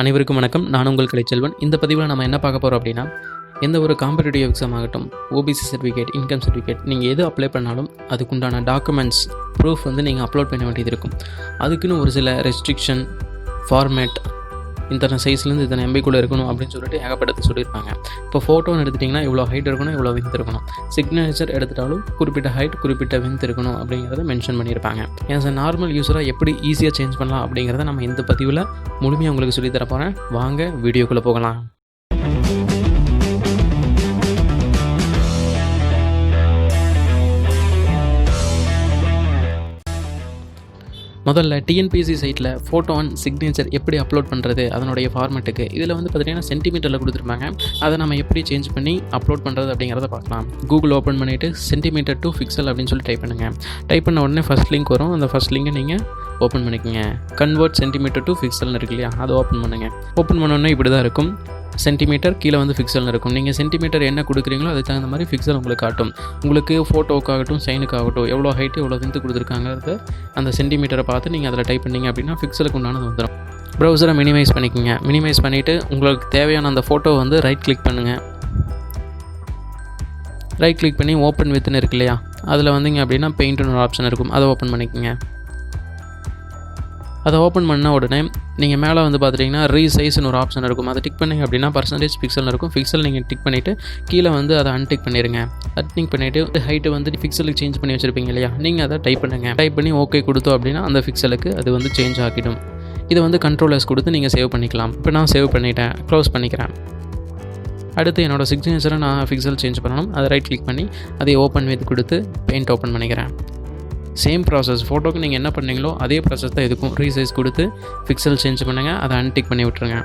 அனைவருக்கும் வணக்கம். நான் உங்கள் கலைச்செல்வன். இந்த பதிவில் நம்ம என்ன பார்க்க போகிறோம் அப்படின்னா, எந்த ஒரு காம்படிட்டிவ் எக்ஸாம் ஆகட்டும், ஓபிசி சர்டிஃபிகேட், இன்கம் சர்டிஃபிகேட், நீங்கள் எது அப்ளை பண்ணாலும் அதுக்குண்டான டாக்குமெண்ட்ஸ் ப்ரூஃப் வந்து நீங்கள் அப்லோட் பண்ண வேண்டியது இருக்கும். அதுக்குன்னு ஒரு சில ரெஸ்ட்ரிக்ஷன், ஃபார்மேட், இத்தனை சைஸ்லேருந்து இத்தனை எம்பிக்குள்ளே இருக்கணும் அப்படின்னு சொல்லிட்டு ஏகப்பட்டது சொல்லியிருப்பாங்க. இப்போ ஃபோட்டோன்னு எடுத்துட்டிங்கன்னா இவ்வளோ ஹைட் இருக்கணும், இவ்வளோ விந்த் இருக்கணும். சிக்னேச்சர் எடுத்துட்டாலும் குறிப்பிட்ட ஹைட், குறிப்பிட்ட விந்த் இருக்கணும் அப்படிங்கிறத மென்ஷன் பண்ணியிருப்பாங்க. ஏன் சார் நார்மல் யூஸராக எப்படி ஈஸியாக சேஞ்ச் பண்ணலாம் அப்படிங்கிறத நம்ம இந்த பதிவில் முழுமையாக உங்களுக்கு சொல்லித்தர போகிறேன். வாங்க வீடியோக்குள்ளே போகலாம். முதல்ல டிஎன்பிஎஸ்சி சைட்டில் ஃபோட்டோ அண்ட் சிக்னேச்சர் எப்படி அப்லோட் பண்ணுறது, அதனுடைய ஃபார்மேட்டுக்கு இதில் வந்து பார்த்திங்கன்னா சென்டிமீட்டரில் கொடுத்துருப்பாங்க. அதை நம்ம எப்படி சேஞ்ச் பண்ணி அப்லோட் பண்ணுறது அப்படிங்கிறத பார்க்கலாம். கூகுள் ஓப்பன் பண்ணிவிட்டு சென்டிமீட்டர் டு பிக்சல் அப்படின்னு சொல்லி டைப் பண்ணுங்கள். டைப் பண்ண உடனே ஃபஸ்ட் லிங்க் வரும். அந்த ஃபஸ்ட் லிங்கை நீங்கள் ஓப்பன் பண்ணிக்கோங்க. கன்வெர்ட் சென்டிமீட்டர் டு பிக்சல்னு இருக்கு இல்லையா, அதை ஓப்பன் பண்ணுங்கள். ஓப்பன் பண்ணோடனே இப்படி தான் இருக்கும். சென்டிமீட்டர் கீழே வந்து பிக்சல்னு இருக்கும். நீங்கள் சென்டிமீட்டர் என்ன கொடுக்குறீங்களோ அதுக்கு தகுந்த மாதிரி பிக்சல் உங்களுக்கு காட்டும். உங்களுக்கு ஃபோட்டோவுக்காகட்டும் சைனுக்காகட்டும் எவ்வளோ ஹைட்டு எவ்வளோ விந்து கொடுத்துருக்காங்கிறத அந்த சென்டிமீட்டரை பார்த்து நீங்கள் அதில் டைப் பண்ணிங்க அப்படின்னா பிக்சலுக்கு உண்டானது வந்துடும். ப்ரௌசரை மினிமைஸ் பண்ணிக்கோங்க. மினிமைஸ் பண்ணிவிட்டு உங்களுக்கு தேவையான அந்த ஃபோட்டோ வந்து ரைட் கிளிக் பண்ணுங்கள். ரைட் கிளிக் பண்ணி ஓப்பன் வித்துன்னு இருக்கு இல்லையா, அதில் வந்தீங்க அப்படின்னா பெயிண்ட்னு ஒரு ஆப்ஷன் இருக்கும். அதை ஓப்பன் பண்ணிக்கோங்க. அதை ஓப்பன் பண்ண உடனே நீங்கள் மேலே வந்து பார்த்துட்டிங்கன்னா ரீசைஸ்னு ஒரு ஆப்ஷன் இருக்கும். அதை டிக் பண்ணிங்க அப்படின்னா பர்சன்டேஜ் பிக்சல் இருக்கும். பிக்சல் நீங்கள் டிக் பண்ணிவிட்டு கீழே வந்து அதை அன்டிக் பண்ணிடுங்க. அன்டிக் பண்ணிவிட்டு ஹைட்டு வந்து பிக்சலுக்கு சேஞ்ச் பண்ணி வச்சுருப்பீங்க இல்லையா, நீங்கள் அதை டைப் பண்ணுங்கள். டைப் பண்ணி ஓகே கொடுத்தோம் அப்படின்னா அந்த பிக்சலுக்கு அது வந்து சேஞ்ச் ஆகிடும். இதை வந்து கண்ட்ரோலர்ஸ் கொடுத்து நீங்கள் சேவ் பண்ணிக்கலாம். இப்போ நான் சேவ் பண்ணிட்டேன், க்ளோஸ் பண்ணிக்கிறேன். அடுத்து என்னோடய சிக்னேச்சரை நான் பிக்சல் சேஞ்ச் பண்ணணும். அதை ரைட் கிளிக் பண்ணி அதை ஓப்பன் வித் கொடுத்து பெயிண்ட் ஓப்பன் பண்ணிக்கிறேன். சேம் ப்ராசஸ், ஃபோட்டோக்கு நீங்கள் என்ன பண்ணீங்களோ அதே ப்ராசஸ் தான் இருக்கும். ரீசைஸ் கொடுத்து பிக்சல் சேஞ்ச் பண்ணுங்கள், அதை அன்டிக் பண்ணி விட்டுருங்க.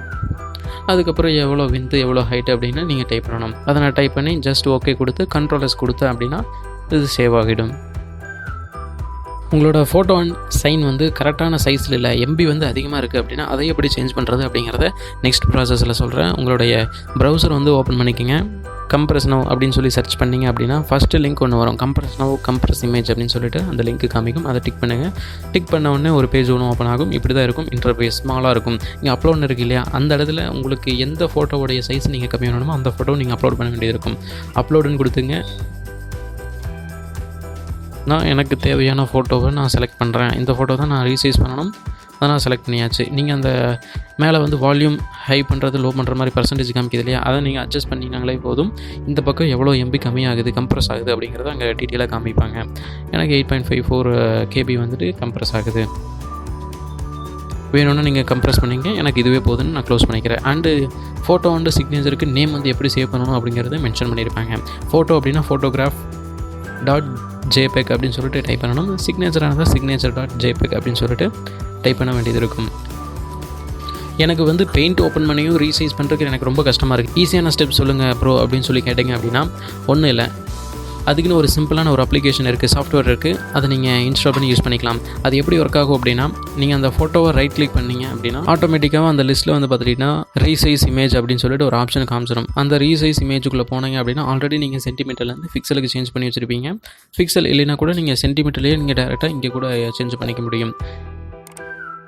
அதுக்கப்புறம் எவ்வளோ விந்து எவ்வளோ ஹைட்டு அப்படின்னு நீங்கள் டைப் பண்ணணும். அதை நான் டைப் பண்ணி ஜஸ்ட் ஓகே கொடுத்து கண்ட்ரோலர்ஸ் கொடுத்து அப்படின்னா இது சேவ் ஆகிடும். உங்களோட ஃபோட்டோ அண்ட் சைன் வந்து கரெக்டான சைஸில் இல்லை, எம்பி வந்து அதிகமாக இருக்குது அப்படின்னா அதை எப்படி சேஞ்ச் பண்ணுறது அப்படிங்கிறத நெக்ஸ்ட் ப்ராசஸில் சொல்கிறேன். உங்களுடைய ப்ரௌசர் வந்து ஓப்பன் பண்ணிக்கோங்க. கம்ப்ரஸ் நவ் அப்படின்னு சொல்லி சர்ச் பண்ணிங்க அப்படின்னா ஃபஸ்ட்டு லிங்க் ஒன்று வரும். கம்ப்ரஸ் நவ் கம்ப்ரஸ் இமேஜ் அப்படின்னு சொல்லிட்டு அந்த லிங்க்கு காமிக்கும். அதை டிக் பண்ணுங்கள். டிக் பண்ண உடனே ஒரு பேஜ் ஒன்று ஓப்பன் ஆகும். இப்படி தான் இருக்கும். இன்டர்ஃபேஸ் ஸ்மாலாக இருக்கும். இங்கே அப்லோட்னு இருக்குது இல்லையா, அந்த இடத்துல உங்களுக்கு எந்த ஃபோட்டோவோடைய சைஸ் நீங்கள் கம்மி பண்ணணுமோ அந்த ஃபோட்டோ நீங்கள் அப்லோட் பண்ண வேண்டியது இருக்கும். அப்லோடுன்னு கொடுத்துங்க. நான் எனக்கு தேவையான ஃபோட்டோவை நான் செலக்ட் பண்ணுறேன். இந்த ஃபோட்டோ தான் நான் ரீசைஸ் பண்ணணும், அதை நான் செலக்ட் பண்ணியாச்சு. நீங்கள் அந்த மேலே வந்து வால்யூம் ஹை பண்ணுறது லோ பண்ணுற மாதிரி பர்சன்டேஜ் காமிக்குது இல்லையா, அதை நீங்கள் அட்ஜஸ்ட் பண்ணிங்கனாலே போதும். இந்த பக்கம் எவ்வளோ எம்பி கம்மியாகுது, கம்ப்ரஸ் ஆகுது அப்படிங்கிறத அங்கே டீட்டெயிலாக காமிப்பாங்க. எனக்கு 8.54 KB வந்துட்டு கம்ப்ரஸ் ஆகுது. வேணும்னா நீங்கள் கம்ப்ரஸ் பண்ணிங்க. எனக்கு இதுவே போதுன்னு நான் க்ளோஸ் பண்ணிக்கிறேன். அண்டு ஃபோட்டோ அண்டு சிக்னேச்சருக்கு நேம் வந்து எப்படி சேவ் பண்ணணும் அப்படிங்கிறத மென்ஷன் பண்ணியிருப்பாங்க. ஃபோட்டோ அப்படின்னா ஃபோட்டோகிராஃப் .jpeg அப்படின்னு சொல்லிட்டு டைப் பண்ணணும். சிக்னேச்சரானதான் signature.jpeg அப்படின்னு சொல்லிட்டு டைப் பண்ண வேண்டியது இருக்கும். எனக்கு வந்து பெயிண்ட் ஓப்பன் பண்ணியும் ரீசைஸ் பண்ணுறதுக்கு எனக்கு ரொம்ப கஷ்டமாக இருக்குது. ஈஸியான ஸ்டெப் சொல்லுங்கள் ப்ரோ அப்படின்னு சொல்லி கேட்டிங்க அப்படின்னா ஒன்றும் இல்லை. அதுக்குன்னு ஒரு சிம்பிளான ஒரு அப்ளிகேஷன் இருக்குது, சாஃப்ட்வேர் இருக்குது. அதை நீங்கள் இன்ஸ்டால் பண்ணி யூஸ் பண்ணிக்கலாம். அது எப்படி ஒர்க் ஆகும் அப்படின்னா, நீங்கள் அந்த ஃபோட்டோவை ரைட் கிளிக் பண்ணிங்க அப்படின்னா ஆட்டோமேட்டிக்காக அந்த லிஸ்ட்டில் வந்து பார்த்துட்டிங்கன்னா ரீசைஸ் இமேஜ் அப்படின்னு சொல்லிட்டு ஒரு ஆப்ஷன் காமிச்சிடும். அந்த ரீசைஸ் இமேஜுக்குள்ளே போனீங்க அப்படின்னா ஆல்ரெடி நீங்கள் சென்டிமீட்டர்லேருந்து பிக்சலுக்கு சேஞ்ச் பண்ணி வச்சுருப்பீங்க. பிக்சல் இல்லைனா கூட நீங்கள் சென்டிமீட்டர்லேயே நீங்கள் டேரெக்டாக இங்கே கூட சேஞ்ச் பண்ணிக்க முடியும்.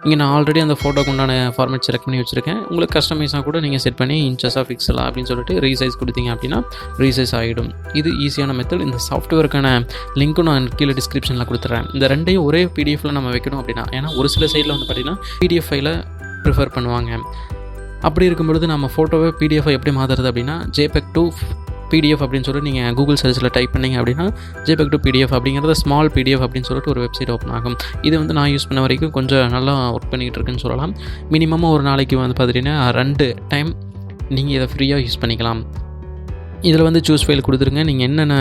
இங்கே நான் ஆல்ரெடி அந்த ஃபோட்டோக்கு உண்டான ஃபார்மேட் செலக்ட் பண்ணி வச்சுருக்கேன். உங்களுக்கு கஸ்டமைஸாக கூட நீங்கள் செட் பண்ணி இன்ச்சஸாக பிக்சலாக அப்படின்னு சொல்லிட்டு ரீசைஸ் கொடுத்தீங்க அப்படின்னா ரீசைஸ் ஆகிடும். இது ஈஸியான மெத்தட். இந்த சாஃப்ட்வேருக்கான லிங்க்கும் நான் கீழே டிஸ்கிரிப்ஷனில் கொடுத்துட்றேன். இந்த ரெண்டையும் ஒரே பிடிஎஃப்பில் நம்ம வைக்கணும் அப்படின்னா, ஏன்னா ஒரு சில சைடில் வந்து பார்த்திங்கன்னா பிடிஎஃப் ஃபைலை ப்ரிஃபர் பண்ணுவாங்க. அப்படி இருக்கும்பொழுது நம்ம ஃபோட்டோவை பிடிஎஃப் எப்படி மாற்றுறது அப்படின்னா JPEG to PDF அப்படின்னு சொல்லிட்டு நீங்கள் கூகுள் சர்ச்சில் டைப் பண்ணிங்க அப்படின்னா JPEG to PDF அப்படிங்கிறத ஸ்மால் PDF அப்படின்னு சொல்லிட்டு ஒரு வெப்சைட் ஓப்பன் ஆகும். இது வந்து நான் யூஸ் பண்ண வரைக்கும் கொஞ்சம் நல்லா ஒர்க் பண்ணிகிட்டு இருக்குன்னு சொல்லலாம். மினிமமாக ஒரு நாளைக்கு வந்து பார்த்திங்கன்னா 2 டைம் நீங்கள் இதை ஃப்ரீயாக யூஸ் பண்ணிக்கலாம். இதில் வந்து சூஸ் ஃபைல் கொடுத்துருங்க. நீங்கள் என்னென்ன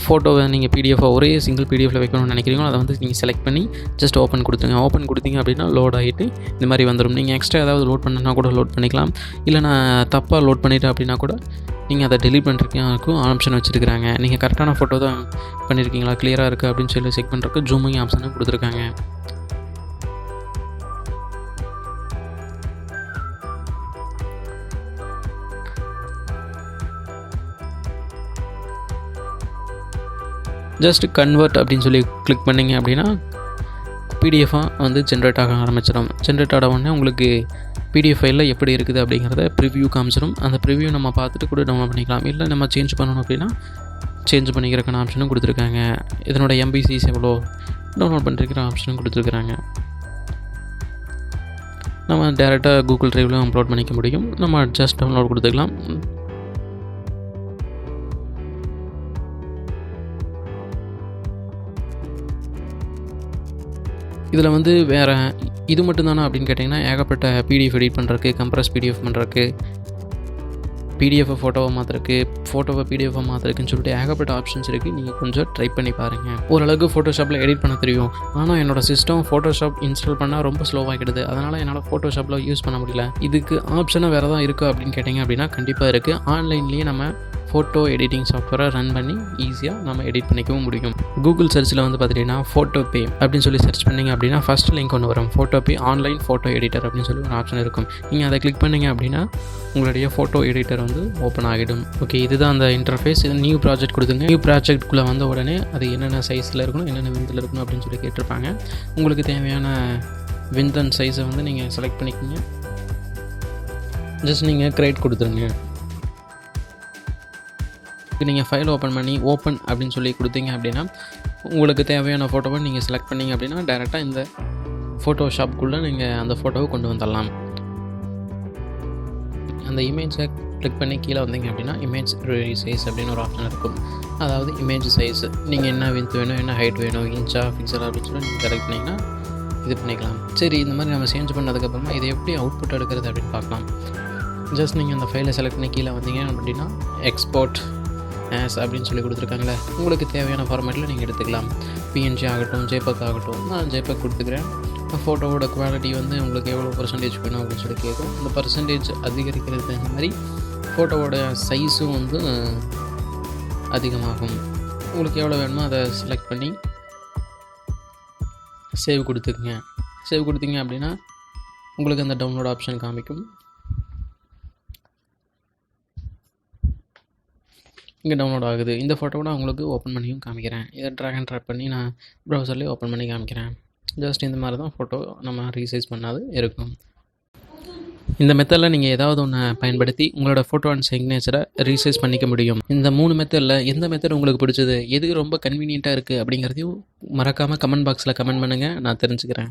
ஃபோட்டோவை நீங்கள் பிடிஎஃபாக ஒரே சிங்கிள் பிடிஎஃபில் வைக்கணும்னு நினைக்கிறீங்களோ அதை வந்து நீங்கள் செலக்ட் பண்ணி ஜஸ்ட் ஓப்பன் கொடுத்துருங்க. ஓப்பன் கொடுத்தீங்க அப்படின்னா லோட் ஆகிட்டு இந்த மாதிரி வந்துடும். நீங்கள் எக்ஸ்ட்ரா ஏதாவது லோட் பண்ணனா கூட லோட் பண்ணிக்கலாம். இல்லை நான் தப்பாக லோட் பண்ணிட்டேன் அப்படின்னா கூட நீங்கள் அதை டெலிட் பண்ணுறதுக்கும் ஆப்ஷன் வச்சுருக்காங்க. நீங்கள் கரெக்டான ஃபோட்டோ தான் பண்ணியிருக்கீங்களா, கிளியராக இருக்குது அப்படின்னு சொல்லி செக் பண்ணுறதுக்கு ஜூமிங் ஆப்ஷனும் கொடுத்துருக்காங்க. ஜஸ்ட் கன்வெர்ட் அப்படின்னு சொல்லி கிளிக் பண்ணிங்க அப்படின்னா பிடிஎஃபாக வந்து ஜென்ரேட் ஆக ஆரம்பிச்சிடும். ஜென்ரேட் ஆன உடனே உங்களுக்கு பிடிஎஃப் ஃபைலில் எப்படி இருக்குது அப்படிங்கிறத ப்ரிவ்யூ காமிச்சிடும். அந்த ப்ரிவ்யூ நம்ம பார்த்துட்டு கூட டவுன்லோட் பண்ணிக்கலாம். இல்லை நம்ம சேஞ்ச் பண்ணணும் அப்படின்னா சேஞ்ச் பண்ணிக்கிறக்கான ஆப்ஷனும் கொடுத்துருக்காங்க. இதனோட MB சைஸ் எவ்வளோ டவுன்லோட் பண்ணிருக்கிற ஆப்ஷனும் கொடுத்துருக்குறாங்க. நம்ம டேரெக்டாக கூகுள் ட்ரைவில் அப்லோட் பண்ணிக்க முடியும். நம்ம ஜஸ்ட் டவுன்லோட் கொடுத்துக்கலாம். இதில் வந்து வேறு இது மட்டும்தானா அப்படின்னு கேட்டிங்கன்னா ஏகப்பட்ட PDF எடிட் பண்ணுறதுக்கு, கம்ப்ரஸ் PDF பண்ணுறதுக்கு, PDF ஃபோட்டோவை மாற்றுறதுக்கு, ஃபோட்டோவை PDF மாற்றுறதுக்குன்னு சொல்லிட்டு ஏகப்பட்ட ஆப்ஷன்ஸ் இருக்குது. நீங்கள் கொஞ்சம் ட்ரை பண்ணி பாருங்கள். ஓரளவுக்கு ஃபோட்டோஷாப்பில் எடிட் பண்ண தெரியும். ஆனால் என்னோடய சிஸ்டம் ஃபோட்டோஷாப் இன்ஸ்டால் பண்ணால் ரொம்ப ஸ்லோவாகிடுது. அதனால் என்னால் ஃபோட்டோஷாப்பில் யூஸ் பண்ண முடியல. இதுக்கு ஆப்ஷனாக வேறு தான் இருக்குது அப்படின்னு கேட்டிங்க அப்படின்னா கண்டிப்பாக இருக்குது. ஆன்லைன்லேயே நம்ம ஃபோட்டோ எடிட்டிங் சாஃப்ட்வேரை ரன் பண்ணி ஈஸியாக நம்ம எடிட் பண்ணிக்கவும் முடியும். கூகுள் சர்ச்சில் வந்து பார்த்திங்கன்னா photopay அப்படின்னு சொல்லி சர்ச் பண்ணிங்க அப்படின்னா ஃபஸ்ட் லிங்க் ஒன்று வரும். photopay ஆன்லைன் ஃபோட்டோ எடிட்டர் அப்படின்னு சொல்லி ஒரு ஆப்ஷன் இருக்கும். நீங்கள் அதை கிளிக் பண்ணிங்க அப்படின்னா உங்களுடைய ஃபோட்டோ எடிட்டர் வந்து ஓப்பன் ஆகிடும். ஓகே, இதுதான் அந்த இன்டர்ஃபேஸ். இது நியூ ப்ராஜெக்ட் கொடுத்துங்க. நியூ ப்ராஜெக்ட்குள்ளே வந்த உடனே அது என்னென்ன சைஸில் இருக்கணும், என்னென்ன விந்தில் இருக்கணும் அப்படின்னு சொல்லி கேட்டிருப்பாங்க. உங்களுக்கு தேவையான விந்த் அண்ட் சைஸை வந்து நீங்கள் செலக்ட் பண்ணிக்கிங்க. ஜஸ்ட் நீங்கள் கிரியேட் கொடுத்துருங்க. நீங்கள் ஃபைல் ஓப்பன் பண்ணி ஓப்பன் அப்படின்னு சொல்லி கொடுத்தீங்க அப்படின்னா உங்களுக்கு தேவையான ஃபோட்டோவை நீங்கள் செலக்ட் பண்ணிங்க அப்படின்னா டேரெக்டாக இந்த ஃபோட்டோஷாப்புக்குள்ளே நீங்கள் அந்த ஃபோட்டோவை கொண்டு வந்துடலாம். அந்த இமேஜை கிளிக் பண்ணி கீழே வந்தீங்க அப்படின்னா இமேஜ் ரீசைஸ் அப்படின்னு ஒரு ஆப்ஷன் இருக்கும். அதாவது இமேஜ் சைஸ் நீங்கள் என்ன வித் வேணும், என்ன ஹைட் வேணும், இன்ச்சா பிக்சல் அப்படின்னு சொல்லி நீங்கள் செலக்ட் பண்ணிங்கன்னா இது பண்ணிக்கலாம். சரி, இந்த மாதிரி நம்ம சேஞ்ச் பண்ணதுக்கப்புறமா இதை எப்படி அவுட்புட் எடுக்கிறது அப்படின்னு பார்க்கலாம். ஜஸ்ட் நீங்கள் அந்த ஃபைலை செலக்ட் பண்ணி கீழே வந்தீங்க அப்படின்னா எக்ஸ்போர்ட் ஆஸ் அப்படின்னு சொல்லி கொடுத்துருக்காங்களே, உங்களுக்கு தேவையான ஃபார்மேட்டில் நீங்கள் எடுத்துக்கலாம். PNG ஆகட்டும், JPEG ஆகட்டும். நான் JPEG கொடுத்துக்கிறேன். ஃபோட்டோவோட குவாலிட்டி வந்து உங்களுக்கு எவ்வளோ பர்சன்டேஜ் வேணும் அப்படின்னு சொல்லி கேட்கும். அந்த பர்சன்டேஜ் அதிகரிக்கிறது தகுந்த மாதிரி ஃபோட்டோவோட சைஸும் வந்து அதிகமாகும். உங்களுக்கு எவ்வளோ வேணுமோ அதை செலக்ட் பண்ணி சேவ் கொடுத்துக்குங்க. சேவ் கொடுத்தீங்க அப்படின்னா உங்களுக்கு அந்த டவுன்லோட் ஆப்ஷன் காமிக்கும். இங்கே டவுன்லோட் ஆகுது. இந்த ஃபோட்டோவை நான் உங்களுக்கு ஓப்பன் பண்ணியும் காமிக்கிறேன். இதை ட்ராக் அண்ட் ட்ராப் பண்ணி நான் ப்ரௌசர்லேயே ஓப்பன் பண்ணி காமிக்கிறேன். ஜஸ்ட் இந்த மாதிரி தான் ஃபோட்டோ நம்ம ரீசைஸ் பண்ணாது இருக்கும். இந்த மெத்தடில் நீங்கள் ஏதாவது ஒன்று பயன்படுத்தி உங்களோட ஃபோட்டோ அண்ட் சிக்னேச்சரை ரீசைஸ் பண்ணிக்க முடியும். இந்த 3 மெத்தடில் எந்த மெத்தட் உங்களுக்கு பிடிச்சது, எது ரொம்ப கன்வீனியண்ட்டாக இருக்குது அப்படிங்கிறதையும் மறக்காமல் கமெண்ட் பாக்ஸில் கமெண்ட் பண்ணுங்கள். நான் தெரிஞ்சுக்கிறேன்.